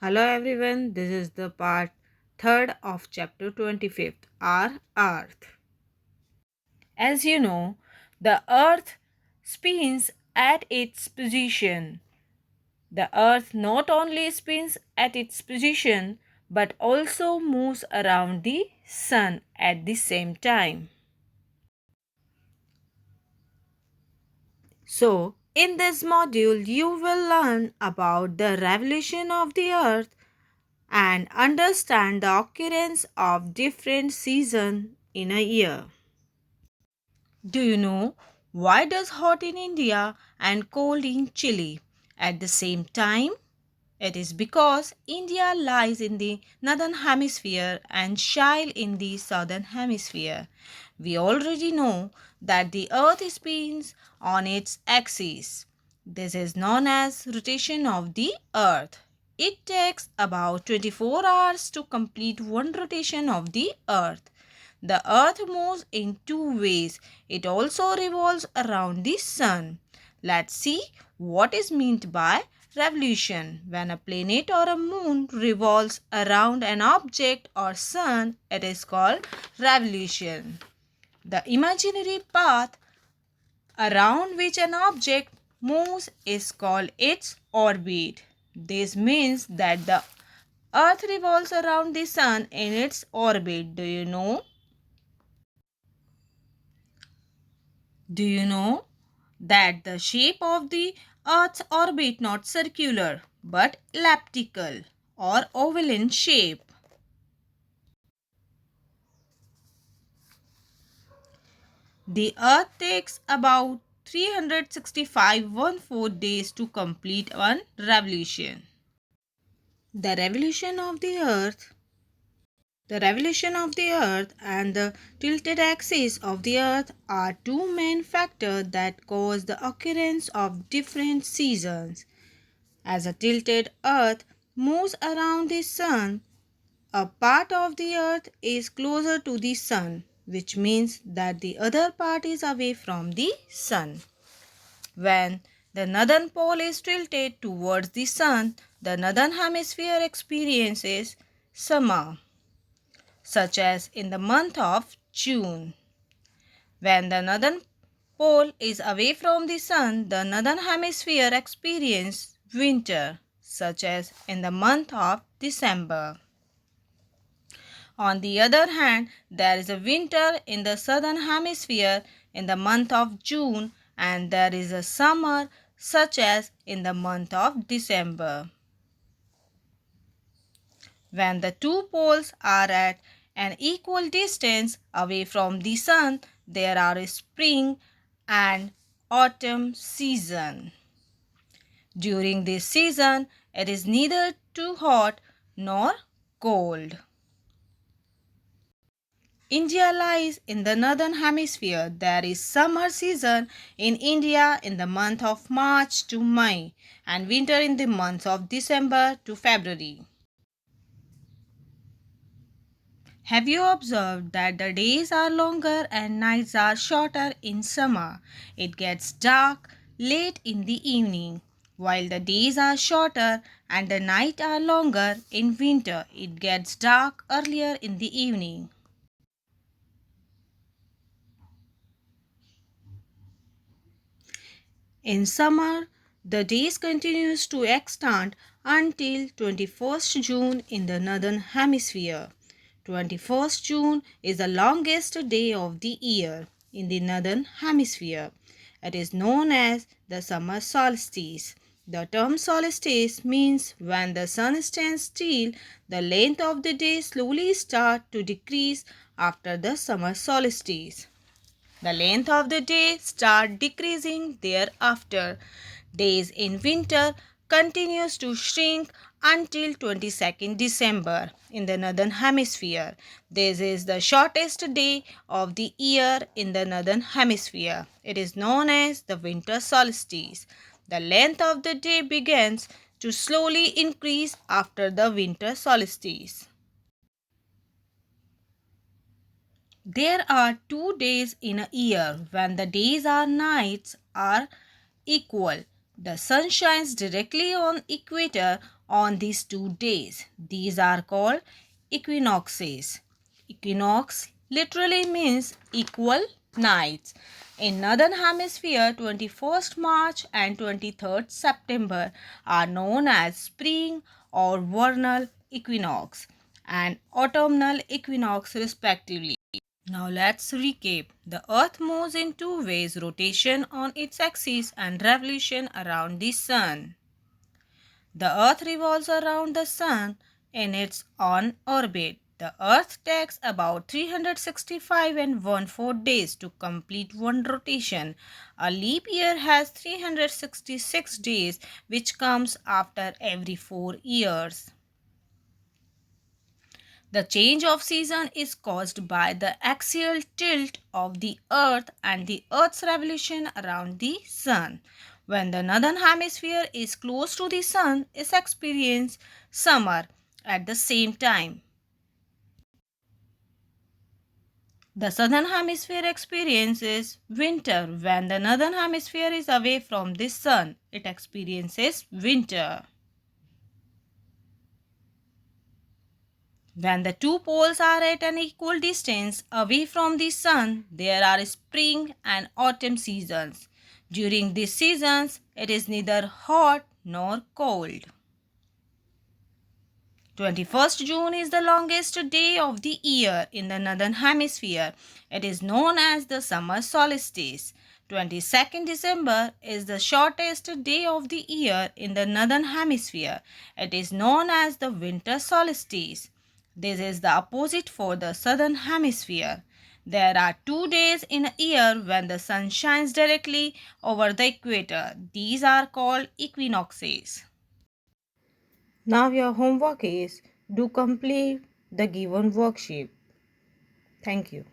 Hello everyone, this is the part 3rd of chapter 25th, Our Earth. As you know, the Earth spins at its position. The Earth not only spins at its position but also moves around the Sun at the same time. So, in this module, you will learn about the revolution of the Earth and understand the occurrence of different seasons in a year. Do you know why does hot in India and cold in Chile at the same time? It is because India lies in the northern hemisphere and Chile in the southern hemisphere. We already know that the earth spins on its axis. This is known as rotation of the earth. It takes about 24 hours to complete one rotation of the earth. The earth moves in two ways. It also revolves around the sun. Let's see what is meant by revolution. When a planet or a moon revolves around an object or sun, it is called revolution. The imaginary path around which an object moves is called its orbit. This means that the earth revolves around the sun in its orbit. Do you know that the shape of the Earth's orbit not circular but elliptical or oval in shape? The Earth takes about 365.14 days to complete one revolution. The revolution of the Earth The revolution of the Earth and the tilted axis of the Earth are two main factors that cause the occurrence of different seasons. As a tilted Earth moves around the Sun, a part of the Earth is closer to the Sun, which means that the other part is away from the Sun. When the northern pole is tilted towards the Sun, the northern hemisphere experiences summer, such as in the month of June. When the northern pole is away from the sun, the northern hemisphere experiences winter, such as in the month of December. On the other hand, there is a winter in the southern hemisphere in the month of June, and there is a summer, such as in the month of December. When the two poles are at an equal distance away from the sun, there are a spring and autumn season. During this season, it is neither too hot nor cold. India lies in the northern hemisphere. There is summer season in India in the month of March to May and winter in the months of December to February. Have you observed that the days are longer and nights are shorter in summer? It gets dark late in the evening, while the days are shorter and the nights are longer in winter. It gets dark earlier in the evening. In summer, the days continues to extend until 21st June in the northern hemisphere. 21st June is the longest day of the year in the northern hemisphere. It is known as the summer solstice. The term solstice means when the sun stands still, the length of the day slowly starts to decrease after the summer solstice. The length of the day starts decreasing thereafter. Days in winter continues to shrink until 22nd December in the northern hemisphere. This is the shortest day of the year in the northern hemisphere. It is known as the winter solstice. The length of the day begins to slowly increase after the winter solstice. There are 2 days in a year when the days and nights are equal. The sun shines directly on equator on these 2 days. These are called equinoxes. Equinox literally means equal nights. In northern hemisphere, 21st March and 23rd September are known as spring or vernal equinox and autumnal equinox respectively. Now let's recap. The earth moves in two ways, rotation on its axis and revolution around the sun. The earth revolves around the sun in its own orbit. The earth takes about 365 and 1/4 days to complete one rotation. A leap year has 366 days, which comes after every 4 years. The change of season is caused by the axial tilt of the earth and the earth's revolution around the sun. When the northern hemisphere is close to the sun, it experiences summer at the same time. The southern hemisphere experiences winter. When the northern hemisphere is away from the sun, it experiences winter. When the two poles are at an equal distance away from the sun, there are spring and autumn seasons. During these seasons, it is neither hot nor cold. 21st June is the longest day of the year in the northern hemisphere. It is known as the summer solstice. 22nd December is the shortest day of the year in the northern hemisphere. It is known as the winter solstice. This is the opposite for the southern hemisphere. There are 2 days in a year when the sun shines directly over the equator. These are called equinoxes. Now your homework is do complete the given worksheet. Thank you.